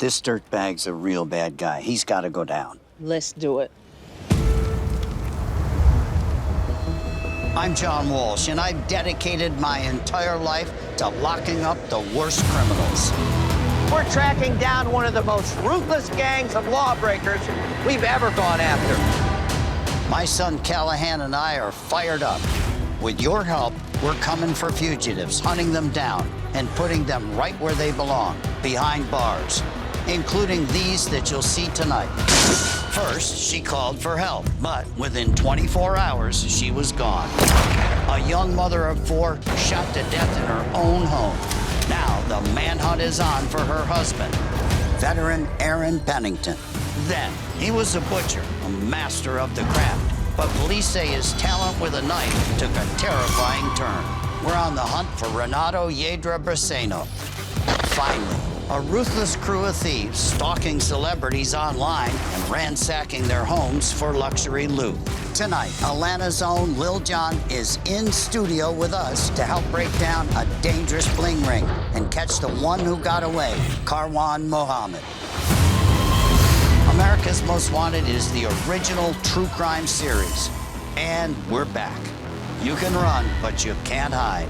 This dirtbag's a real bad guy. He's got to go down. Let's do it. I'm John Walsh, and I've dedicated my entire life to locking up the worst criminals. We're tracking down one of the most ruthless gangs of lawbreakers we've ever gone after. My son Callahan and I are fired up. With your help, we're coming for fugitives, hunting them down, and putting them right where they belong, behind bars, including these that you'll see tonight. First, she called for help, but within 24 hours, she was gone. A young mother of 4 shot to death in her own home. Now the manhunt is on for her husband, veteran Aaron Pennington. Then, he was a butcher, a master of the craft, but police say his talent with a knife took a terrifying turn. We're on the hunt for Renato Yedra Braceno. Finally, a ruthless crew of thieves stalking celebrities online and ransacking their homes for luxury loot. Tonight, Atlanta's own Lil Jon is in studio with us to help break down a dangerous bling ring and catch the one who got away, Karwan Mohammed. America's Most Wanted is the original true crime series, and we're back. You can run, but you can't hide.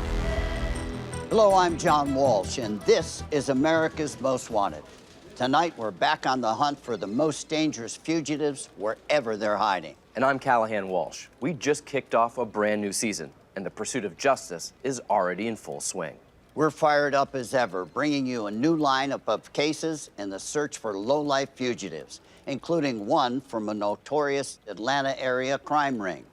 Hello, I'm John Walsh, and this is America's Most Wanted. Tonight, we're back on the hunt for the most dangerous fugitives wherever they're hiding. And I'm Callahan Walsh. We just kicked off a brand new season, and the pursuit of justice is already in full swing. We're fired up as ever, bringing you a new lineup of cases in the search for low-life fugitives, including one from a notorious Atlanta area crime ring.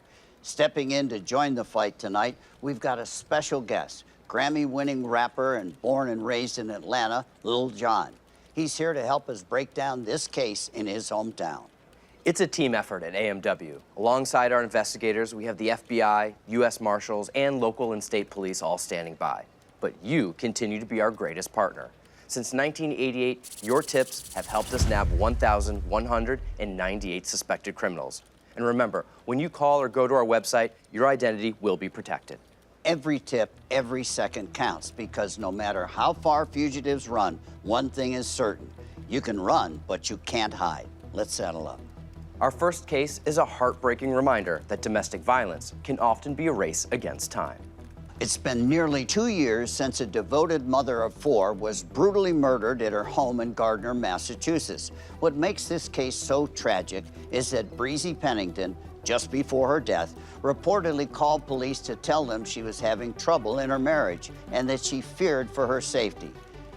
Stepping in to join the fight tonight, we've got a special guest, Grammy-winning rapper and born and raised in Atlanta, Lil Jon. He's here to help us break down this case in his hometown. It's a team effort at AMW. Alongside our investigators, we have the FBI, U.S. Marshals, and local and state police all standing by. But you continue to be our greatest partner. Since 1988, your tips have helped us nab 1,198 suspected criminals. And remember, when you call or go to our website, your identity will be protected. Every tip, every second counts, because no matter how far fugitives run, one thing is certain. You can run, but you can't hide. Let's saddle up. Our first case is a heartbreaking reminder that domestic violence can often be a race against time. It's been nearly 2 years since a devoted mother of 4 was brutally murdered at her home in Gardner, Massachusetts. What makes this case so tragic is that Breezy Pennington, just before her death, reportedly called police to tell them she was having trouble in her marriage and that she feared for her safety.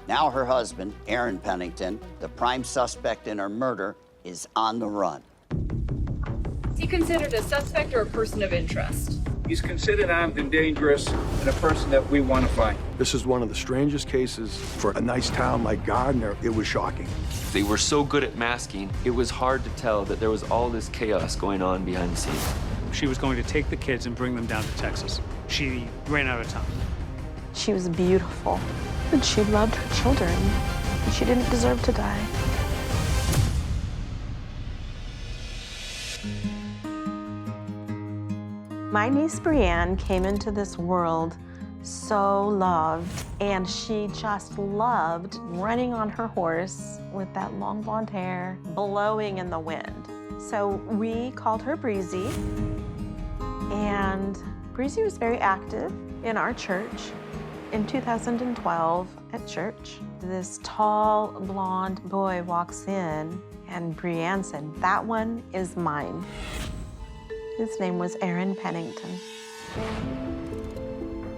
Now her husband, Aaron Pennington, the prime suspect in her murder, is on the run. Is he considered a suspect or a person of interest? He's considered armed and dangerous and a person that we want to find. This is one of the strangest cases. For a nice town like Gardner, it was shocking. They were so good at masking, it was hard to tell that there was all this chaos going on behind the scenes. She was going to take the kids and bring them down to Texas. She ran out of time. She was beautiful, and she loved her children, and she didn't deserve to die. My niece Brianne came into this world so loved, and she just loved running on her horse with that long blonde hair blowing in the wind. So we called her Breezy, and Breezy was very active in our church. In 2012 at church, this tall blonde boy walks in, and Brianne said, "That one is mine." His name was Aaron Pennington.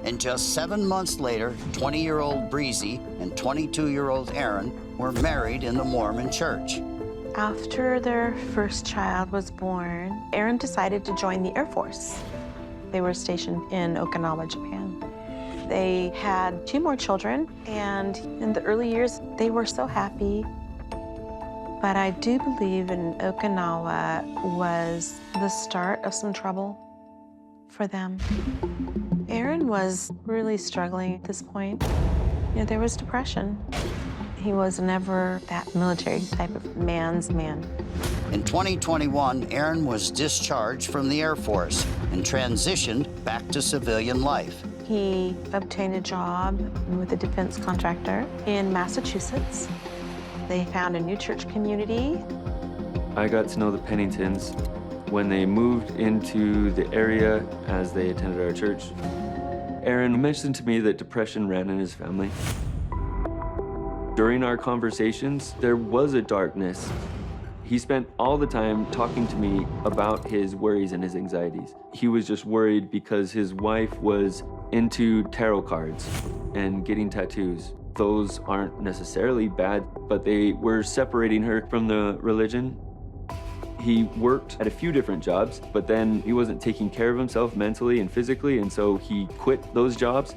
And just 7 months later, 20-year-old Breezy and 22-year-old Aaron were married in the Mormon church. After their first child was born, Aaron decided to join the Air Force. They were stationed in Okinawa, Japan. They had 2 more children, and in the early years, they were so happy. But I do believe in Okinawa was the start of some trouble for them. Aaron was really struggling at this point. You know, there was depression. He was never that military type of man's man. In 2021, Aaron was discharged from the Air Force and transitioned back to civilian life. He obtained a job with a defense contractor in Massachusetts. They found a new church community. I got to know the Penningtons when they moved into the area as they attended our church. Aaron mentioned to me that depression ran in his family. During our conversations, there was a darkness. He spent all the time talking to me about his worries and his anxieties. He was just worried because his wife was into tarot cards and getting tattoos. Those aren't necessarily bad, but they were separating her from the religion. He worked at a few different jobs, but then he wasn't taking care of himself mentally and physically, and so he quit those jobs.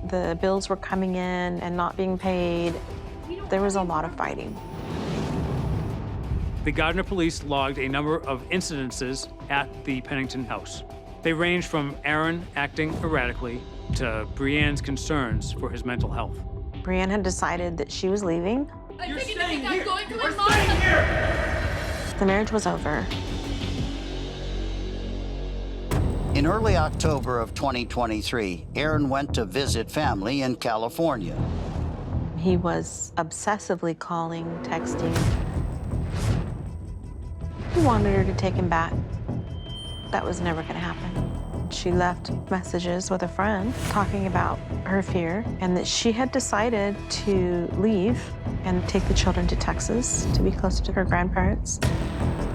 The bills were coming in and not being paid. There was a lot of fighting. The Gardner police logged a number of incidences at the Pennington house. They ranged from Aaron acting erratically to Brianne's concerns for his mental health. Brianne had decided that she was leaving. You're staying here. We're staying here. The marriage was over. In early October of 2023, Aaron went to visit family in California. He was obsessively calling, texting. He wanted her to take him back. That was never going to happen. She left messages with a friend talking about her fear and that she had decided to leave and take the children to Texas to be closer to her grandparents.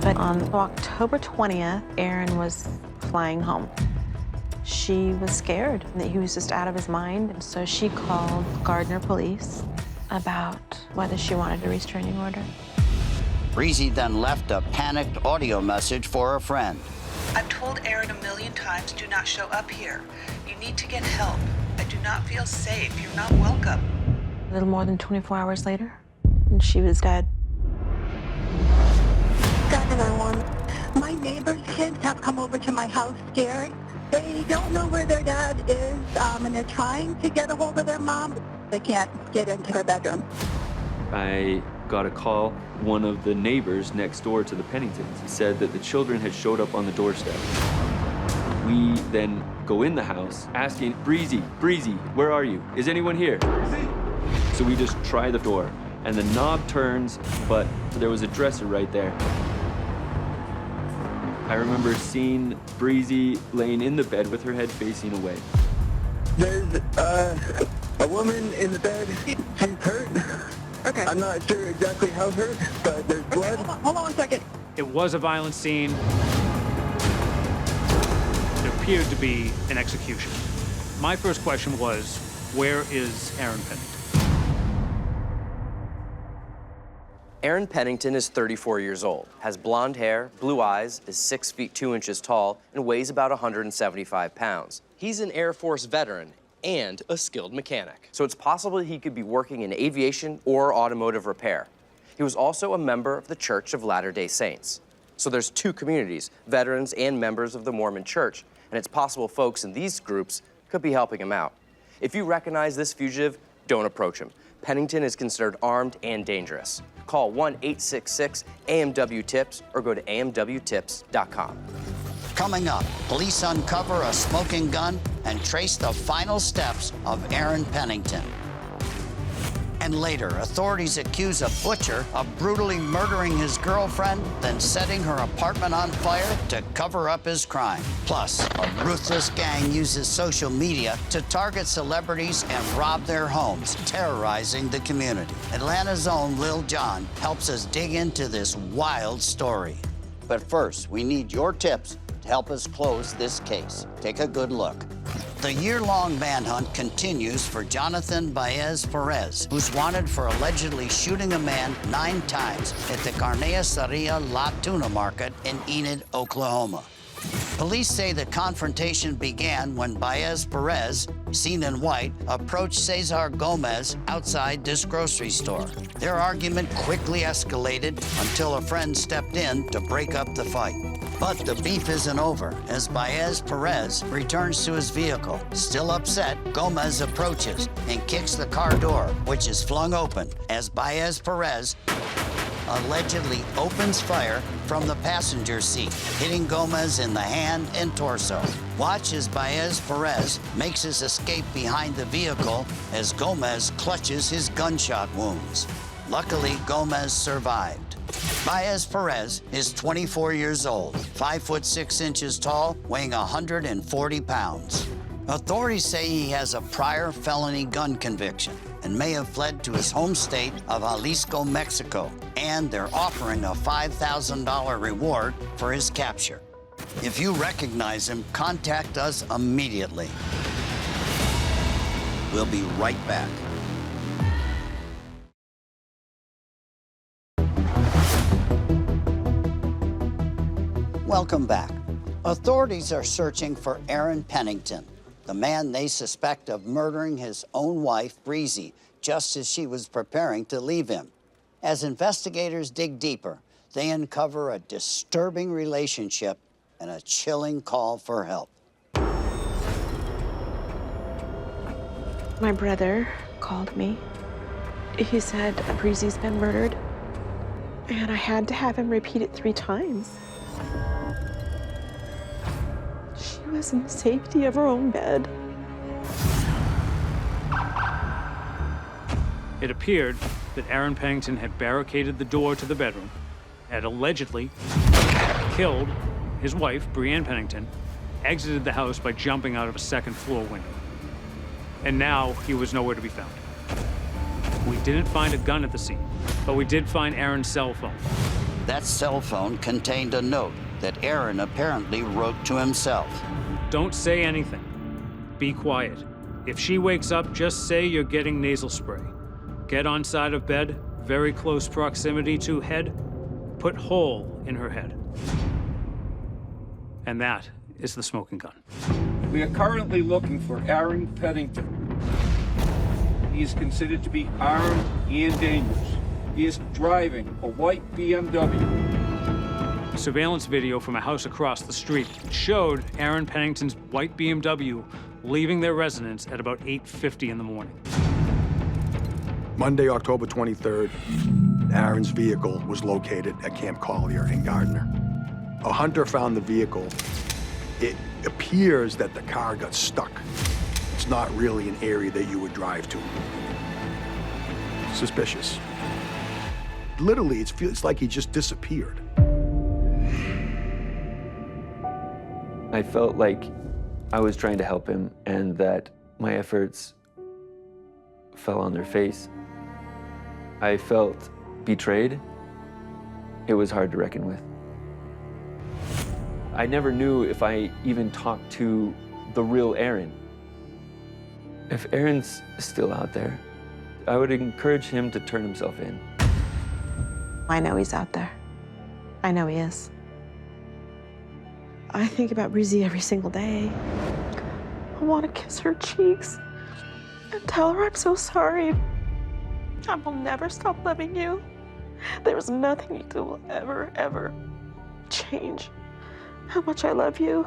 But on October 20th, Aaron was flying home. She was scared that he was just out of his mind, and so she called Gardner police about whether she wanted a restraining order. Breezy then left a panicked audio message for a friend. I've told Aaron 1,000,000 times, do not show up here. You need to get help. I do not feel safe. You're not welcome. A little more than 24 hours later, and she was dead. God, and I want. My neighbor's kids have come over to my house scared. They don't know where their dad is, and they're trying to get a hold of their mom. They can't get into her bedroom. I got a call. One of the neighbors next door to the Penningtons said that the children had showed up on the doorstep. We then go in the house asking, Breezy, where are you? Is anyone here? Breezy. So we just try the door, and the knob turns, but there was a dresser right there. I remember seeing Breezy laying in the bed with her head facing away. There's a woman in the bed. She's hurt. Okay. I'm not sure exactly how hurt, but there's blood. Hold on 1 second. It was a violent scene. It appeared to be an execution. My first question was, where is Aaron Pennington? Aaron Pennington is 34 years old, has blonde hair, blue eyes, is 6 feet 2 inches tall, and weighs about 175 pounds. He's an Air Force veteran and a skilled mechanic, so it's possible he could be working in aviation or automotive repair. He was also a member of the Church of Latter-day Saints. So there's two communities, veterans and members of the Mormon Church, and it's possible folks in these groups could be helping him out. If you recognize this fugitive, don't approach him. Pennington is considered armed and dangerous. Call 1-866-AMW-TIPS or go to amwtips.com. Coming up, police uncover a smoking gun and trace the final steps of Aaron Pennington. And later, authorities accuse a butcher of brutally murdering his girlfriend, then setting her apartment on fire to cover up his crime. Plus, a ruthless gang uses social media to target celebrities and rob their homes, terrorizing the community. Atlanta's own Lil Jon helps us dig into this wild story. But first, we need your tips to help us close this case. Take a good look. The year-long manhunt continues for Jonathan Baez Perez, who's wanted for allegedly shooting a man 9 times at the Carniceria La Tuna Market in Enid, Oklahoma. Police say the confrontation began when Baez Perez, seen in white, approached Cesar Gomez outside this grocery store. Their argument quickly escalated until a friend stepped in to break up the fight. But the beef isn't over as Baez Perez returns to his vehicle. Still upset, Gomez approaches and kicks the car door, which is flung open as Baez Perez allegedly opens fire from the passenger seat, hitting Gomez in the hand and torso. Watch as Baez Perez makes his escape behind the vehicle as Gomez clutches his gunshot wounds. Luckily, Gomez survived. Baez Perez is 24 years old, 5 foot 6 inches tall, weighing 140 pounds. Authorities say he has a prior felony gun conviction and may have fled to his home state of Jalisco, Mexico, and they're offering a $5,000 reward for his capture. If you recognize him, contact us immediately. We'll be right back. Welcome back. Authorities are searching for Aaron Pennington, the man they suspect of murdering his own wife, Breezy, just as she was preparing to leave him. As investigators dig deeper, they uncover a disturbing relationship and a chilling call for help. My brother called me. He said Breezy's been murdered, and I had to have him repeat it 3 times. She was in the safety of her own bed. It appeared that Aaron Pennington had barricaded the door to the bedroom, had allegedly killed his wife, Breanne Pennington, exited the house by jumping out of a 2nd floor window. And now he was nowhere to be found. We didn't find a gun at the scene, but we did find Aaron's cell phone. That cell phone contained a note that Aaron apparently wrote to himself. Don't say anything. Be quiet. If she wakes up, just say you're getting nasal spray. Get on side of bed, very close proximity to head. Put hole in her head. And that is the smoking gun. We are currently looking for Aaron Pennington. He is considered to be armed and dangerous. He is driving a white BMW. Surveillance video from a house across the street showed Aaron Pennington's white BMW leaving their residence at about 8:50 in the morning. Monday, October 23rd, Aaron's vehicle was located at Camp Collier in Gardner. A hunter found the vehicle. It appears that the car got stuck. It's not really an area that you would drive to. Suspicious. Literally, it feels like he just disappeared. I felt like I was trying to help him and that my efforts fell on their face. I felt betrayed. It was hard to reckon with. I never knew if I even talked to the real Aaron. If Aaron's still out there, I would encourage him to turn himself in. I know he's out there. I know he is. I think about Breezy every single day. I want to kiss her cheeks and tell her I'm so sorry. I will never stop loving you. There's nothing you do will ever, ever change how much I love you.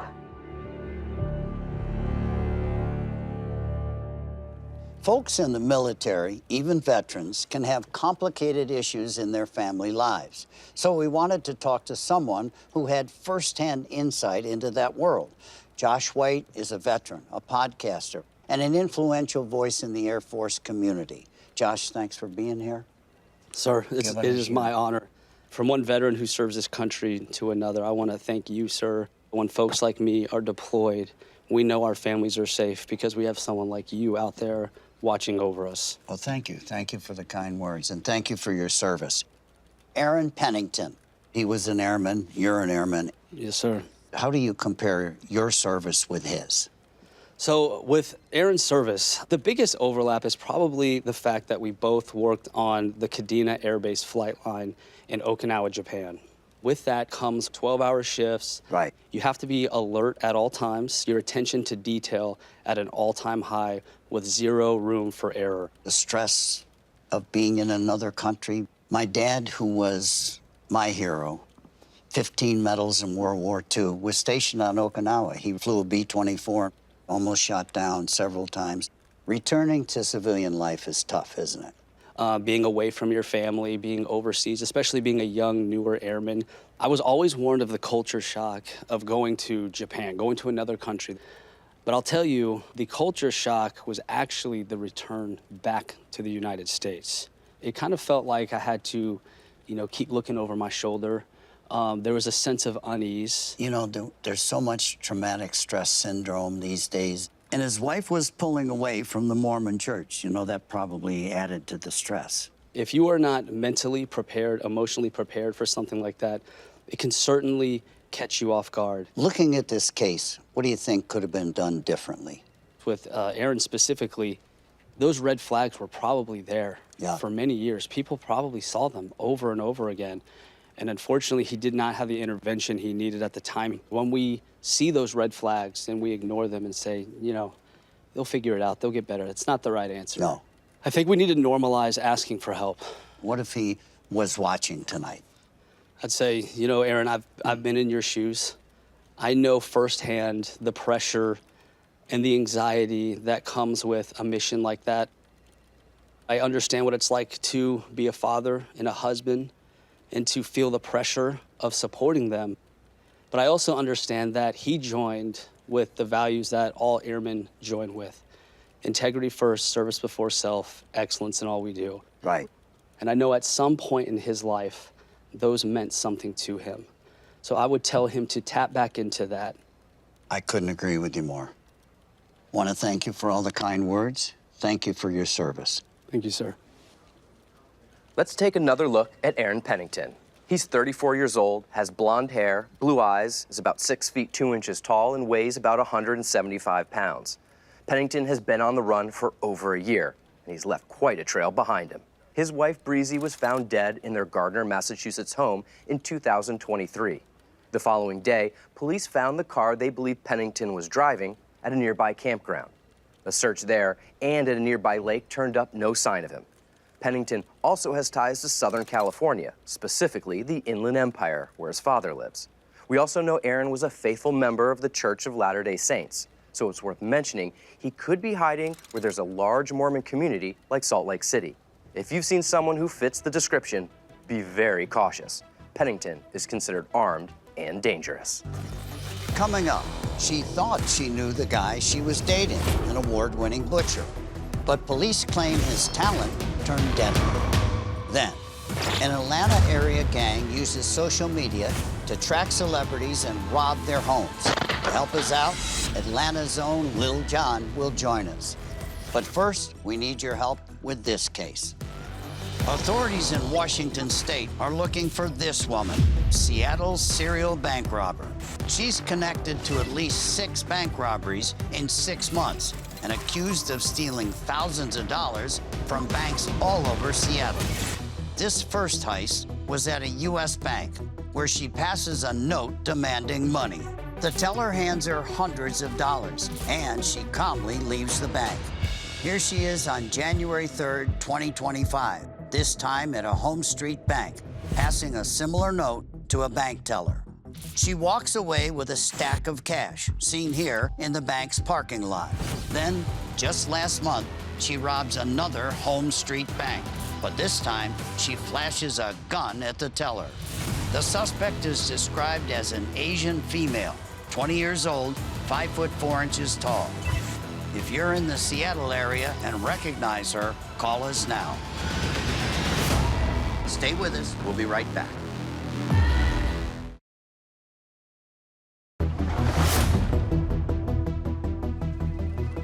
Folks in the military, even veterans, can have complicated issues in their family lives. So we wanted to talk to someone who had firsthand insight into that world. Josh White is a veteran, a podcaster, and an influential voice in the Air Force community. Josh, thanks for being here. Sir, it is my honor. From one veteran who serves this country to another, I want to thank you, sir. When folks like me are deployed, we know our families are safe because we have someone like you out there watching over us. Well, thank you. Thank you for the kind words, and thank you for your service. Aaron Pennington, he was an airman, you're an airman. Yes, sir. How do you compare your service with his? So with Aaron's service, the biggest overlap is probably the fact that we both worked on the Kadena Air Base flight line in Okinawa, Japan. With that comes 12-hour shifts. Right. You have to be alert at all times, your attention to detail at an all-time high with zero room for error. The stress of being in another country. My dad, who was my hero, 15 medals in World War II, was stationed on Okinawa. He flew a B-24, almost shot down several times. Returning to civilian life is tough, isn't it? Being away from your family, being overseas, especially being a young, newer airman. I was always warned of the culture shock of going to Japan, going to another country. But I'll tell you, the culture shock was actually the return back to the United States. it kind of felt like I had to, keep looking over my shoulder. There was a sense of unease. There's so much traumatic stress syndrome these days. And his wife was pulling away from the Mormon church. That probably added to the stress. If you are not mentally prepared, emotionally prepared for something like that, it can certainly catch you off guard. Looking at this case, what do you think could have been done differently? With Aaron specifically, those red flags were probably there for many years. People probably saw them over and over again. And unfortunately, he did not have the intervention he needed at the time. When we see those red flags and we ignore them and say, they'll figure it out, they'll get better, it's not the right answer. No. I think we need to normalize asking for help. What if he was watching tonight? I'd say, Aaron, I've been in your shoes. I know firsthand the pressure and the anxiety that comes with a mission like that. I understand what it's like to be a father and a husband and to feel the pressure of supporting them. But I also understand that he joined with the values that all airmen join with. Integrity first, service before self, excellence in all we do. Right. And I know at some point in his life, those meant something to him. So I would tell him to tap back into that. I couldn't agree with you more. Want to thank you for all the kind words. Thank you for your service. Thank you, sir. Let's take another look at Aaron Pennington. He's 34 years old, has blonde hair, blue eyes, is about 6 feet 2 inches tall, and weighs about 175 pounds. Pennington has been on the run for over a year, and he's left quite a trail behind him. His wife, Breezy, was found dead in their Gardner, Massachusetts home in 2023. The following day, police found the car they believe Pennington was driving at a nearby campground. A search there and at a nearby lake turned up no sign of him. Pennington also has ties to Southern California, specifically the Inland Empire, where his father lives. We also know Aaron was a faithful member of the Church of Latter-day Saints, so it's worth mentioning he could be hiding where there's a large Mormon community like Salt Lake City. If you've seen someone who fits the description, be very cautious. Pennington is considered armed and dangerous. Coming up, she thought she knew the guy she was dating, an award-winning butcher. But police claim his talent turned deadly. Then, an Atlanta area gang uses social media to track celebrities and rob their homes. To help us out, Atlanta's own Lil Jon will join us. But first, we need your help with this case. Authorities in Washington state are looking for this woman, Seattle's serial bank robber. She's connected to at least 6 bank robberies in 6 months and accused of stealing thousands of dollars from banks all over Seattle. This first heist was at a U.S. bank where she passes a note demanding money. The teller hands her hundreds of dollars and she calmly leaves the bank. Here she is on January 3rd, 2025. This time at a Home Street bank, passing a similar note to a bank teller. She walks away with a stack of cash, seen here in the bank's parking lot. Then, just last month, she robs another Home Street bank, but this time she flashes a gun at the teller. The suspect is described as an Asian female, 20 years old, 5 foot 4 inches tall. If you're in the Seattle area and recognize her, call us now. Stay with us. We'll be right back.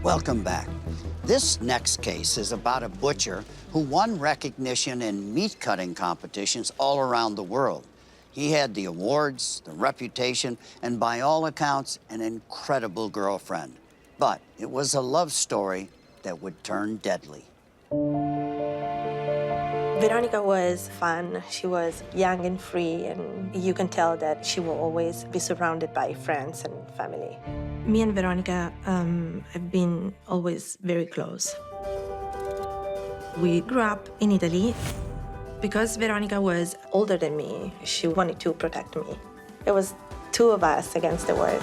Welcome back. This next case is about a butcher who won recognition in meat-cutting competitions all around the world. He had the awards, the reputation, and by all accounts, an incredible girlfriend. But it was a love story that would turn deadly. Veronica was fun. She was young and free, and you can tell that she will always be surrounded by friends and family. Me and Veronica have been always very close. We grew up in Italy. Because Veronica was older than me, she wanted to protect me. It was 2 of us against the world.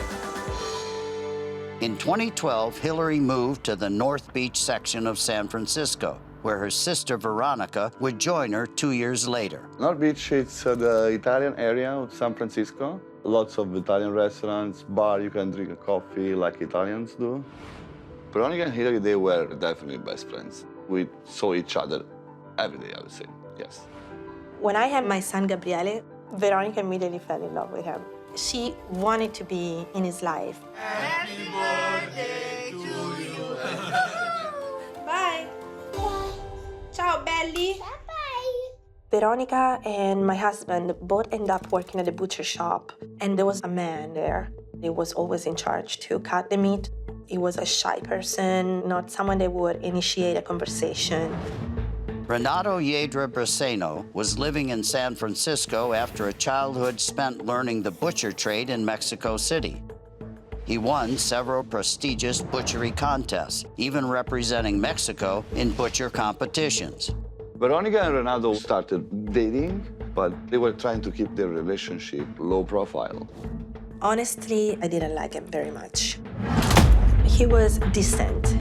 In 2012, Hillary moved to the North Beach section of San Francisco, where her sister Veronica would join her 2 years later. North Beach, it's the Italian area of San Francisco. Lots of Italian restaurants, bar, you can drink a coffee like Italians do. Veronica and Hillary, they were definitely best friends. We saw each other every day, I would say, yes. When I had my son Gabriele, Veronica immediately fell in love with him. She wanted to be in his life. Happy birthday to you. Bye. Ciao, belli. Bye. Veronica and my husband both ended up working at the butcher shop, and there was a man there. He was always in charge to cut the meat. He was a shy person, not someone that would initiate a conversation. Renato Yedra Braceno was living in San Francisco after a childhood spent learning the butcher trade in Mexico City. He won several prestigious butchery contests, even representing Mexico in butcher competitions. Veronica and Renato started dating, but they were trying to keep their relationship low profile. Honestly, I didn't like him very much. He was distant.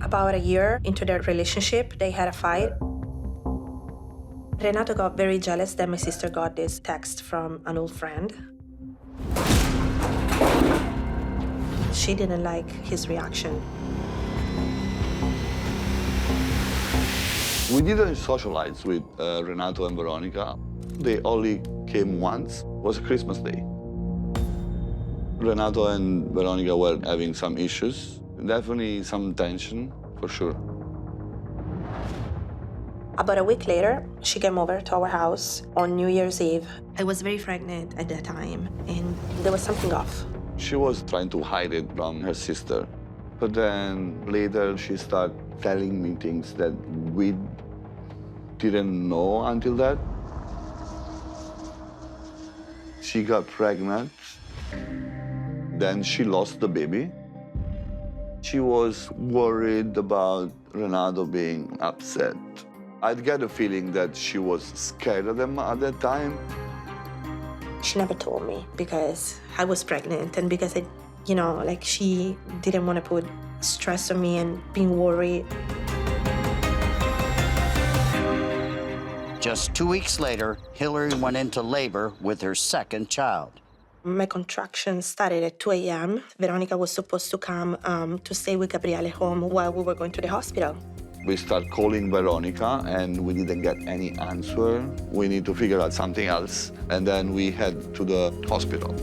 About a year into their relationship, they had a fight. Renato got very jealous that my sister got this text from an old friend. She didn't like his reaction. We didn't socialize with Renato and Veronica. They only came once. It was Christmas Day. Renato and Veronica were having some issues, definitely some tension, for sure. About a week later, she came over to our house on New Year's Eve. I was very pregnant at that time, and there was something off. She was trying to hide it from her sister. But then later, she started telling me things that we didn't know until that. She got pregnant. Then she lost the baby. She was worried about Renato being upset. I'd get a feeling that she was scared of them at that time. She never told me because I was pregnant and because she didn't want to put stress on me and being worried. Just 2 weeks later, Hillary went into labor with her second child. My contractions started at 2 a.m. Veronica was supposed to come to stay with Gabriele home while we were going to the hospital. We started calling Veronica, and we didn't get any answer. We need to figure out something else. And then we head to the hospital.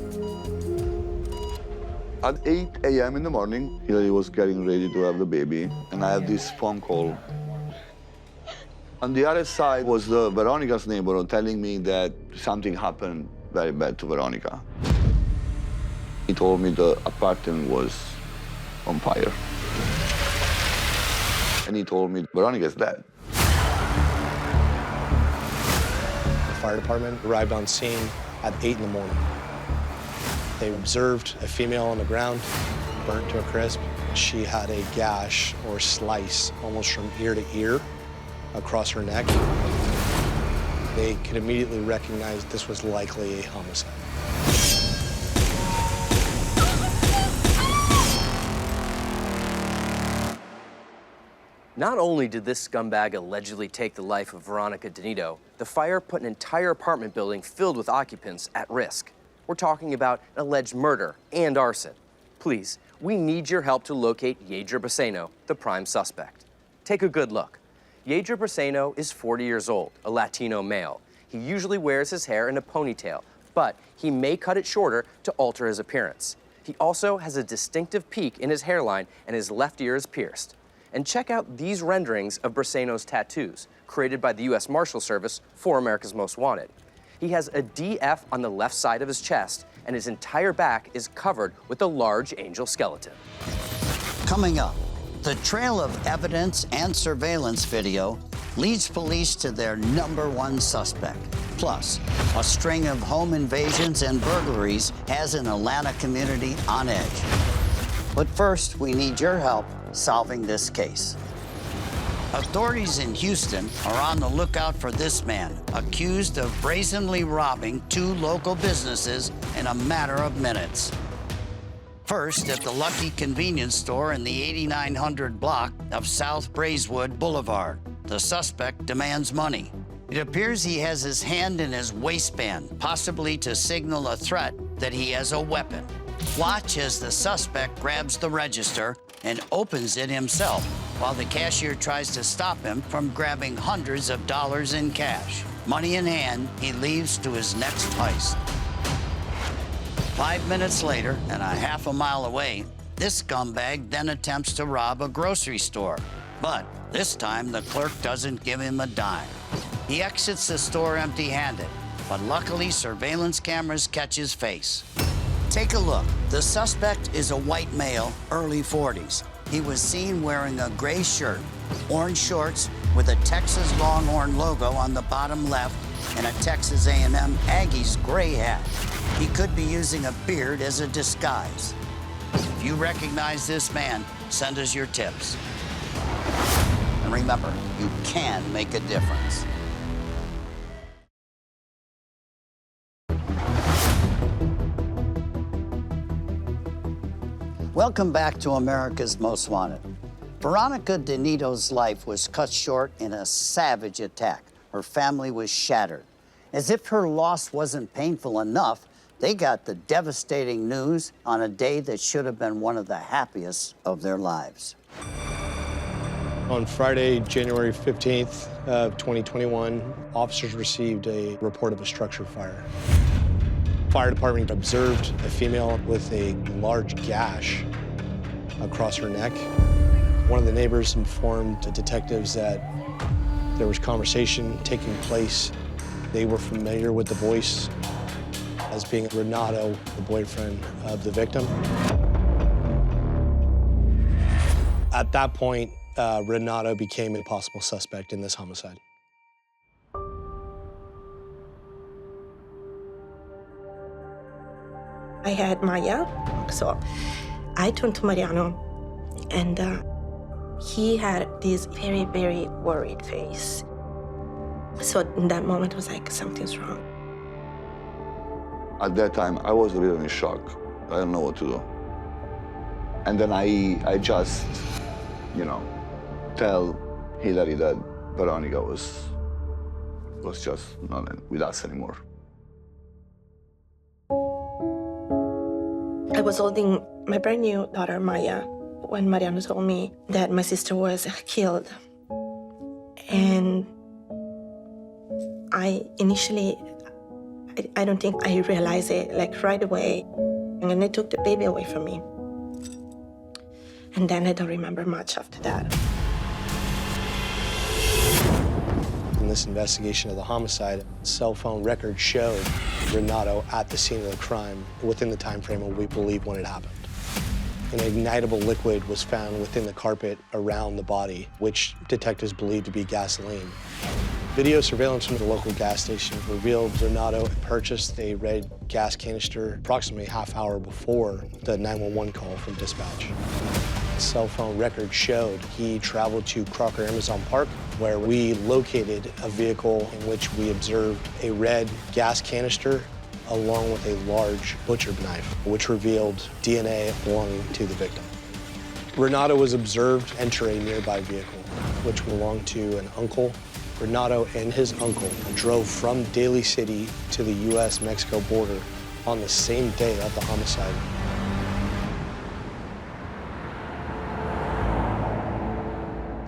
At 8 a.m. in the morning, Hillary was getting ready to have the baby, and I have this phone call. On the other side was Veronica's neighbor telling me that something happened very bad to Veronica. He told me the apartment was on fire. And he told me Veronica's dead. The fire department arrived on scene at 8 in the morning. They observed a female on the ground, burnt to a crisp. She had a gash or slice almost from ear to ear across her neck. They could immediately recognize this was likely a homicide. Not only did this scumbag allegedly take the life of Veronica Nitto, the fire put an entire apartment building filled with occupants at risk. We're talking about an alleged murder and arson. Please, we need your help to locate Yedra Braceno, the prime suspect. Take a good look. Yedra Braceno is 40 years old, a Latino male. He usually wears his hair in a ponytail, but he may cut it shorter to alter his appearance. He also has a distinctive peak in his hairline and his left ear is pierced. And check out these renderings of Braceno's tattoos, created by the U.S. Marshal Service for America's Most Wanted. He has a DF on the left side of his chest, and his entire back is covered with a large angel skeleton. Coming up, the trail of evidence and surveillance video leads police to their #1 suspect. Plus, a string of home invasions and burglaries has an Atlanta community on edge. But first, we need your help solving this case. Authorities in Houston are on the lookout for this man, accused of brazenly robbing 2 local businesses in a matter of minutes. First, at the Lucky Convenience Store in the 8900 block of South Braeswood Boulevard, the suspect demands money. It appears he has his hand in his waistband, possibly to signal a threat that he has a weapon. Watch as the suspect grabs the register and opens it himself, while the cashier tries to stop him from grabbing hundreds of dollars in cash. Money in hand, he leaves to his next heist. 5 minutes later, and a half a mile away, this scumbag then attempts to rob a grocery store. But this time, the clerk doesn't give him a dime. He exits the store empty-handed, but luckily, surveillance cameras catch his face. Take a look. The suspect is a white male, early 40s. He was seen wearing a gray shirt, orange shorts with a Texas Longhorn logo on the bottom left, and a Texas A&M Aggies gray hat. He could be using a beard as a disguise. If you recognize this man, send us your tips. And remember, you can make a difference. Welcome back to America's Most Wanted. Veronica Nitto's life was cut short in a savage attack. Her family was shattered. As if her loss wasn't painful enough, they got the devastating news on a day that should have been one of the happiest of their lives. On Friday, January 15th of 2021, officers received a report of a structure fire. Fire department observed a female with a large gash across her neck. One of the neighbors informed the detectives that there was conversation taking place. They were familiar with the voice as being Renato, the boyfriend of the victim. At that point, Renato became a possible suspect in this homicide. I had Maya, so I turned to Mariano, and he had this very, very worried face. So in that moment, it was like, something's wrong. At that time, I was really in shock. I don't know what to do. And then I just, tell Hillary that Veronica was just not with us anymore. I was holding my brand new daughter, Maya, when Mariano told me that my sister was killed. And I don't think I realized it like right away. And then they took the baby away from me. And then I don't remember much after that. In this investigation of the homicide, cell phone records showed Renato at the scene of the crime within the time frame of we believe when it happened. An ignitable liquid was found within the carpet around the body, which detectives believed to be gasoline. Video surveillance from the local gas station revealed Renato had purchased a red gas canister approximately half hour before the 911 call from dispatch. Cell phone record showed he traveled to Crocker Amazon Park, where we located a vehicle in which we observed a red gas canister along with a large butcher knife, which revealed DNA belonging to the victim. Renato was observed enter a nearby vehicle, which belonged to an uncle. Renato and his uncle drove from Daly City to the U.S.-Mexico border on the same day of the homicide.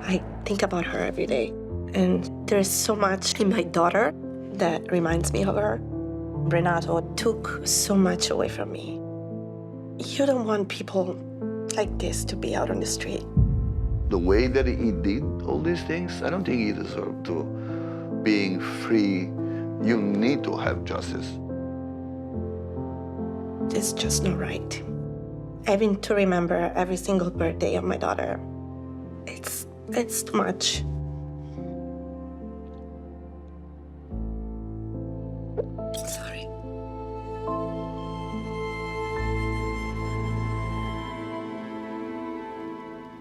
I think about her every day, and there's so much in my daughter that reminds me of her. Renato took so much away from me. You don't want people like this to be out on the street. The way that he did all these things, I don't think he deserved to. Being free, you need to have justice. It's just not right. Having to remember every single birthday of my daughter, it's too much. Sorry.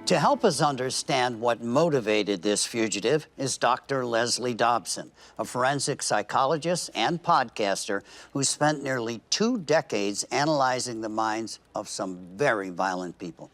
To help us understand what motivated this fugitive is Dr. Leslie Dobson, a forensic psychologist and podcaster who spent nearly 2 decades analyzing the minds of some very violent people.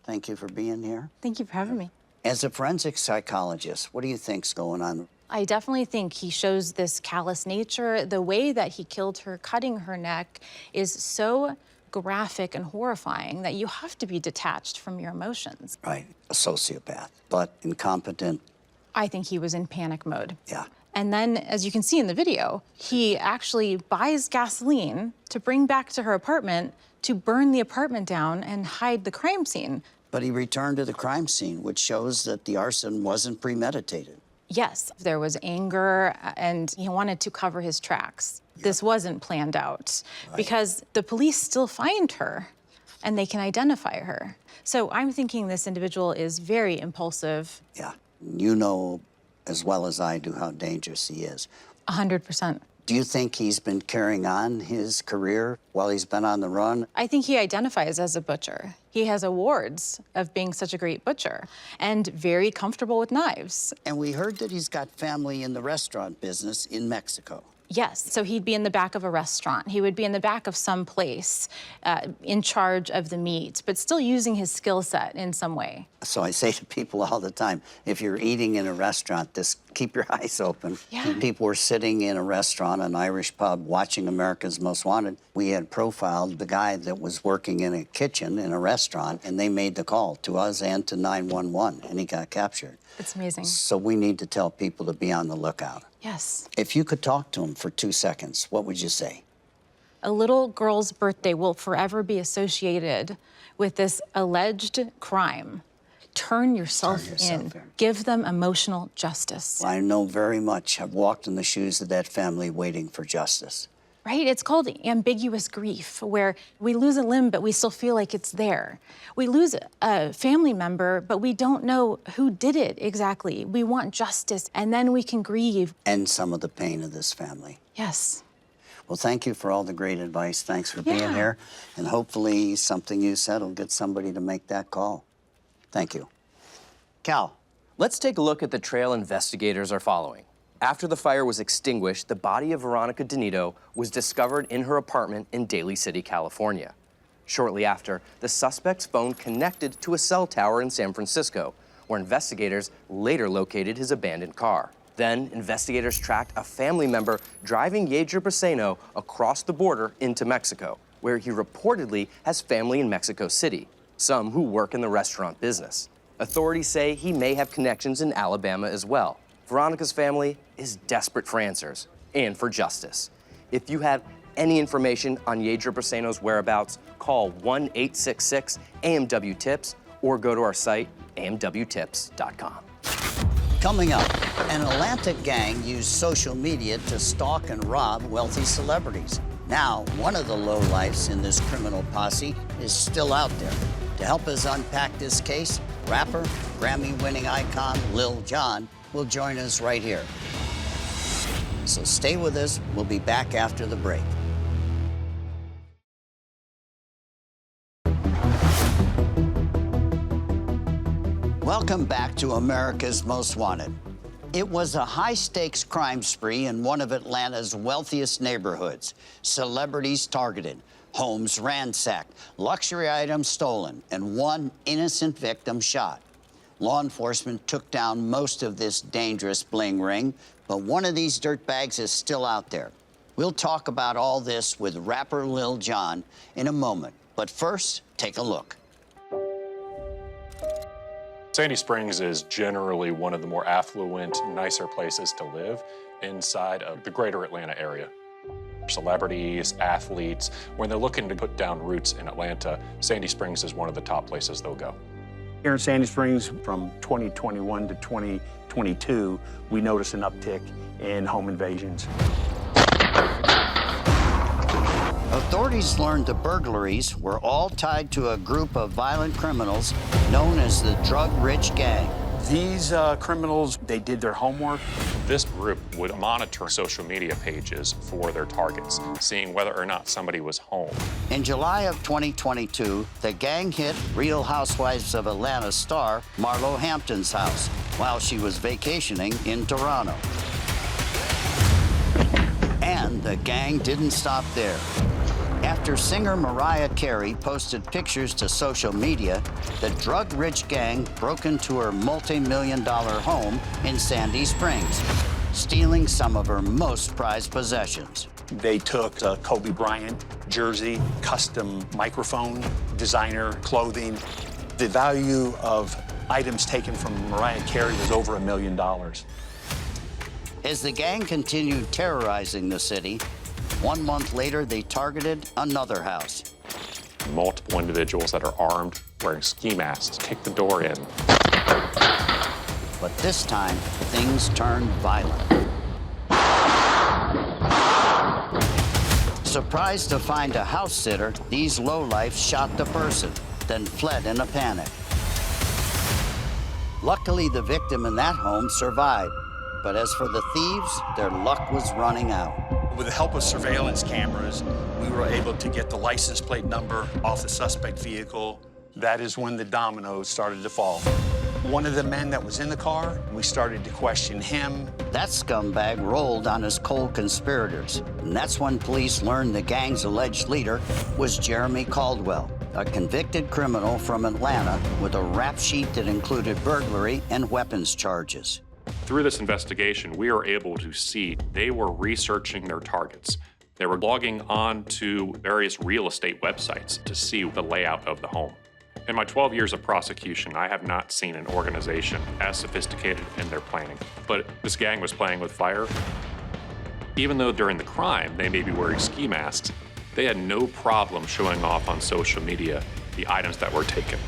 Thank you for being here. Thank you for having me. As a forensic psychologist, what do you think's going on? I definitely think he shows this callous nature. The way that he killed her, cutting her neck, is so graphic and horrifying that you have to be detached from your emotions. Right, a sociopath, but incompetent. I think he was in panic mode. Yeah. And then, as you can see in the video, he actually buys gasoline to bring back to her apartment to burn the apartment down and hide the crime scene. But he returned to the crime scene, which shows that the arson wasn't premeditated. Yes, there was anger, and he wanted to cover his tracks. Yeah. This wasn't planned out, because the police still find her, and they can identify her. So I'm thinking this individual is very impulsive. Yeah, you know as well as I do how dangerous he is. 100%. Do you think he's been carrying on his career while he's been on the run? I think he identifies as a butcher. He has awards of being such a great butcher and very comfortable with knives. And we heard that he's got family in the restaurant business in Mexico. Yes, so he'd be in the back of a restaurant. He would be in the back of some place in charge of the meat, but still using his skill set in some way. So I say to people all the time, if you're eating in a restaurant, just keep your eyes open. Yeah. People were sitting in a restaurant, an Irish pub, watching America's Most Wanted. We had profiled the guy that was working in a kitchen in a restaurant, and they made the call to us and to 911, and he got captured. It's amazing. So we need to tell people to be on the lookout. Yes. If you could talk to him for 2 seconds, what would you say? A little girl's birthday will forever be associated with this alleged crime. Turn yourself in. Give them emotional justice. I know very much. I've walked in the shoes of that family waiting for justice. Right? It's called ambiguous grief, where we lose a limb, but we still feel like it's there. We lose a family member, but we don't know who did it exactly. We want justice, and then we can grieve. End some of the pain of this family. Yes. Well, thank you for all the great advice. Thanks for being here. And hopefully something you said will get somebody to make that call. Thank you. Cal. Let's take a look at the trail investigators are following. After the fire was extinguished, the body of Veronica Nitto was discovered in her apartment in Daly City, California. Shortly after, the suspect's phone connected to a cell tower in San Francisco, where investigators later located his abandoned car. Then, investigators tracked a family member driving Yedra Braceno across the border into Mexico, where he reportedly has family in Mexico City, some who work in the restaurant business. Authorities say he may have connections in Alabama as well. Veronica's family is desperate for answers and for justice. If you have any information on Yedra Braceno's whereabouts, call 1-866-AMW-TIPS or go to our site, amwtips.com. Coming up, an Atlanta gang used social media to stalk and rob wealthy celebrities. Now, one of the lowlifes in this criminal posse is still out there. To help us unpack this case, rapper, Grammy-winning icon Lil Jon will join us right here. So stay with us. We'll be back after the break. Welcome back to America's Most Wanted. It was a high-stakes crime spree in one of Atlanta's wealthiest neighborhoods. Celebrities targeted, homes ransacked, luxury items stolen, and one innocent victim shot. Law enforcement took down most of this dangerous bling ring, but one of these dirtbags is still out there. We'll talk about all this with rapper Lil Jon in a moment. But first, take a look. Sandy Springs is generally one of the more affluent, nicer places to live inside of the greater Atlanta area. Celebrities, athletes, when they're looking to put down roots in Atlanta, Sandy Springs is one of the top places they'll go. Here in Sandy Springs, from 2021 to 2022, we noticed an uptick in home invasions. Authorities learned the burglaries were all tied to a group of violent criminals known as the Drug Rich Gang. These criminals, they did their homework. This group would monitor social media pages for their targets, seeing whether or not somebody was home. In July of 2022, the gang hit Real Housewives of Atlanta star Marlo Hampton's house while she was vacationing in Toronto. And the gang didn't stop there. After singer Mariah Carey posted pictures to social media, the drug-rich gang broke into her multi-million-dollar home in Sandy Springs, stealing some of her most prized possessions. They took a Kobe Bryant jersey, custom microphone, designer clothing. The value of items taken from Mariah Carey was over $1 million. As the gang continued terrorizing the city, 1 month later, they targeted another house. Multiple individuals that are armed, wearing ski masks, kick the door in. But this time, things turned violent. Surprised to find a house sitter, these lowlifes shot the person, then fled in a panic. Luckily, the victim in that home survived. But as for the thieves, their luck was running out. With the help of surveillance cameras, we were able to get the license plate number off the suspect vehicle. That is when the dominoes started to fall. One of the men that was in the car, we started to question him. That scumbag rolled on his cold conspirators, and that's when police learned the gang's alleged leader was Jeremy Caldwell, a convicted criminal from Atlanta with a rap sheet that included burglary and weapons charges. Through this investigation, we were able to see they were researching their targets. They were logging on to various real estate websites to see the layout of the home. In my 12 years of prosecution, I have not seen an organization as sophisticated in their planning. But this gang was playing with fire. Even though during the crime they may be wearing ski masks, they had no problem showing off on social media the items that were taken.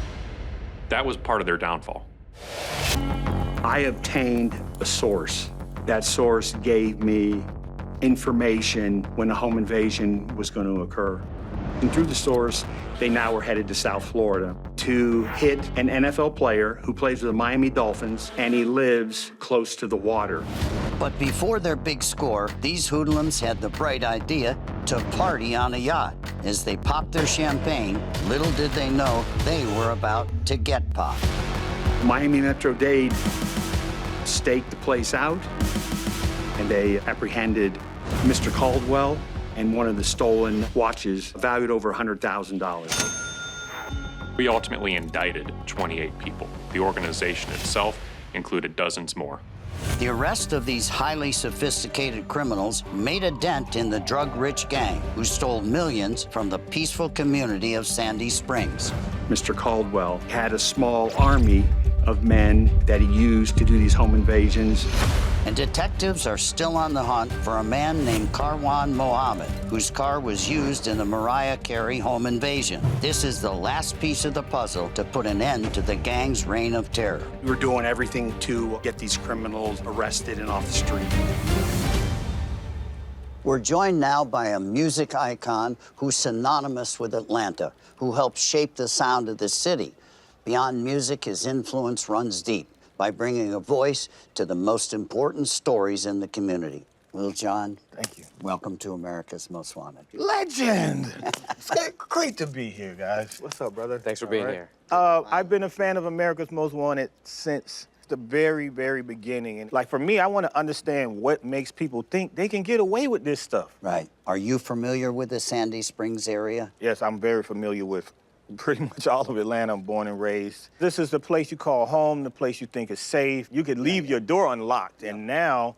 That was part of their downfall. I obtained a source. That source gave me information when a home invasion was going to occur. And through the source, they now were headed to South Florida to hit an NFL player who plays with the Miami Dolphins, and he lives close to the water. But before their big score, these hoodlums had the bright idea to party on a yacht. As they popped their champagne, little did they know they were about to get popped. Miami Metro-Dade staked the place out, and they apprehended Mr. Caldwell and one of the stolen watches valued over $100,000. We ultimately indicted 28 people. The organization itself included dozens more. The arrest of these highly sophisticated criminals made a dent in the drug-rich gang who stole millions from the peaceful community of Sandy Springs. Mr. Caldwell had a small army of men that he used to do these home invasions. And detectives are still on the hunt for a man named Karwan Mohammed, whose car was used in the Mariah Carey home invasion. This is the last piece of the puzzle to put an end to the gang's reign of terror. We were doing everything to get these criminals arrested and off the street. We're joined now by a music icon who's synonymous with Atlanta, who helped shape the sound of the city. Beyond music, his influence runs deep by bringing a voice to the most important stories in the community. Lil Jon, thank you. Welcome to America's Most Wanted. Legend! It's great to be here, guys. What's up, brother? Thanks for being here. I've been a fan of America's Most Wanted since the very, very beginning. And like for me, I want to understand what makes people think they can get away with this stuff. Right. Are you familiar with the Sandy Springs area? Yes, I'm very familiar with pretty much all of Atlanta. I'm born and raised. This is the place you call home, the place you think is safe. You could leave your door unlocked, and now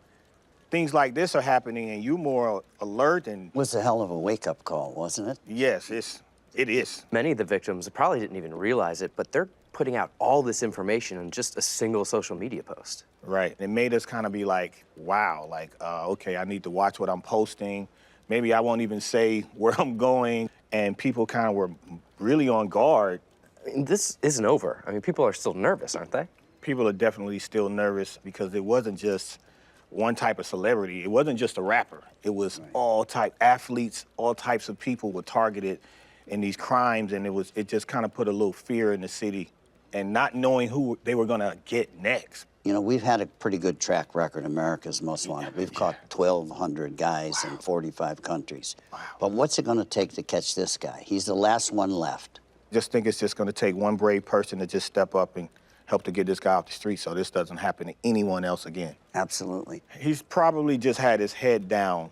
things like this are happening, and you're more alert. And it was a hell of a wake-up call, wasn't it? Yes, it is. Many of the victims probably didn't even realize it, but they're putting out all this information in just a single social media post. Right. It made us kind of be like, wow, like, okay, I need to watch what I'm posting. Maybe I won't even say where I'm going. And people kind of were really on guard. I mean, this isn't over. I mean, people are still nervous, aren't they? People are definitely still nervous because it wasn't just one type of celebrity. It wasn't just a rapper. It was all type athletes, all types of people were targeted in these crimes, and it just kind of put a little fear in the city and not knowing who they were gonna get next. You know, we've had a pretty good track record, America's Most Wanted. We've caught 1,200 guys in 45 countries. Wow. But what's it gonna take to catch this guy? He's the last one left. Just think it's just gonna take one brave person to just step up and help to get this guy off the street so this doesn't happen to anyone else again. Absolutely. He's probably just had his head down,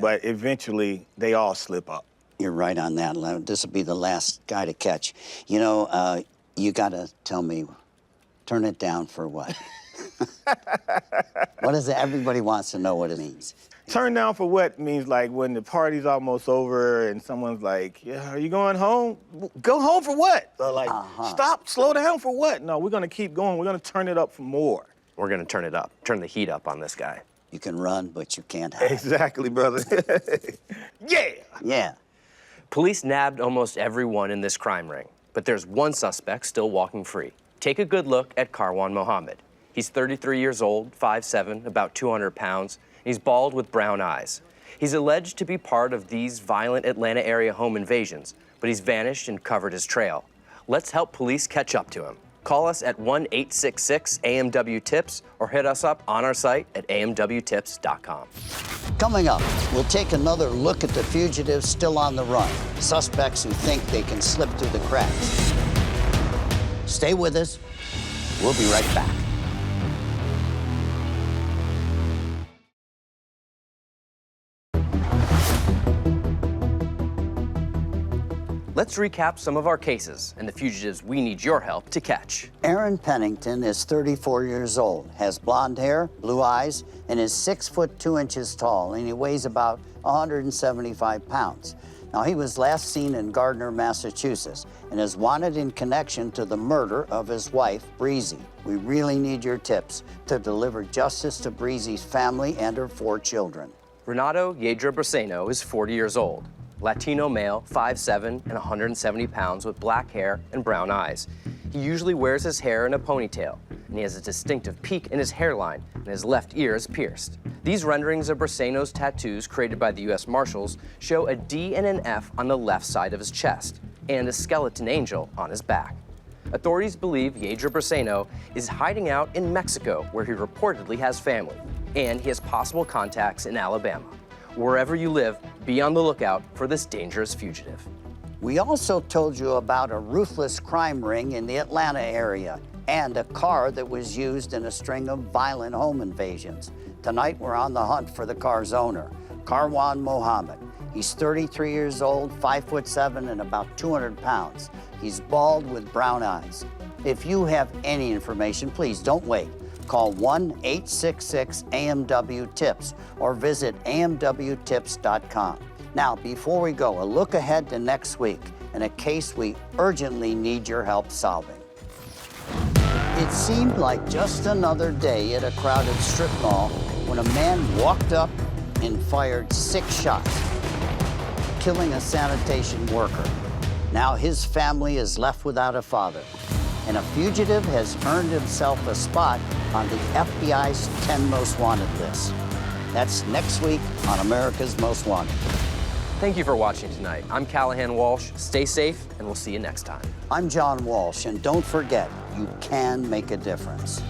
but eventually they all slip up. You're right on that. This will be the last guy to catch. You know, you gotta tell me, turn it down for what? What is it? Everybody wants to know what it means. Turn down for what means like when the party's almost over and someone's like, yeah, are you going home? Go home for what? Or like, stop, slow down for what? No, we're gonna keep going. We're gonna turn it up for more. We're gonna turn it up, turn the heat up on this guy. You can run, but you can't hide. Exactly, brother. Yeah. Yeah. Police nabbed almost everyone in this crime ring, but there's one suspect still walking free. Take a good look at Karwan Mohammed. He's 33 years old, 5'7", about 200 pounds. He's bald with brown eyes. He's alleged to be part of these violent Atlanta area home invasions, but he's vanished and covered his trail. Let's help police catch up to him. Call us at 1-866-AMW-TIPS or hit us up on our site at amwtips.com. Coming up, we'll take another look at the fugitives still on the run, suspects who think they can slip through the cracks. Stay with us. We'll be right back. Let's recap some of our cases and the fugitives we need your help to catch. Aaron Pennington is 34 years old, has blonde hair, blue eyes, and is 6 foot 2 inches tall, and he weighs about 175 pounds. Now, he was last seen in Gardner, Massachusetts, and is wanted in connection to the murder of his wife, Breezy. We really need your tips to deliver justice to Breezy's family and her 4 children. Renato Yedra Braceno is 40 years old. Latino male, 5'7" and 170 pounds with black hair and brown eyes. He usually wears his hair in a ponytail, and he has a distinctive peak in his hairline, and his left ear is pierced. These renderings of Braceno's tattoos created by the U.S. Marshals show a D and an F on the left side of his chest, and a skeleton angel on his back. Authorities believe Yedra Braceno is hiding out in Mexico, where he reportedly has family, and he has possible contacts in Alabama. Wherever you live, be on the lookout for this dangerous fugitive. We also told you about a ruthless crime ring in the Atlanta area and a car that was used in a string of violent home invasions. Tonight, we're on the hunt for the car's owner, Karwan Mohammed. He's 33 years old, 5'7", and about 200 pounds. He's bald with brown eyes. If you have any information, please don't wait. Call 1-866-AMW-TIPS or visit amwtips.com. Now, before we go, a look ahead to next week and a case we urgently need your help solving. It seemed like just another day at a crowded strip mall when a man walked up and fired 6 shots, killing a sanitation worker. Now his family is left without a father, and a fugitive has earned himself a spot on the FBI's 10 Most Wanted list. That's next week on America's Most Wanted. Thank you for watching tonight. I'm Callahan Walsh. Stay safe, and we'll see you next time. I'm John Walsh, and don't forget, you can make a difference.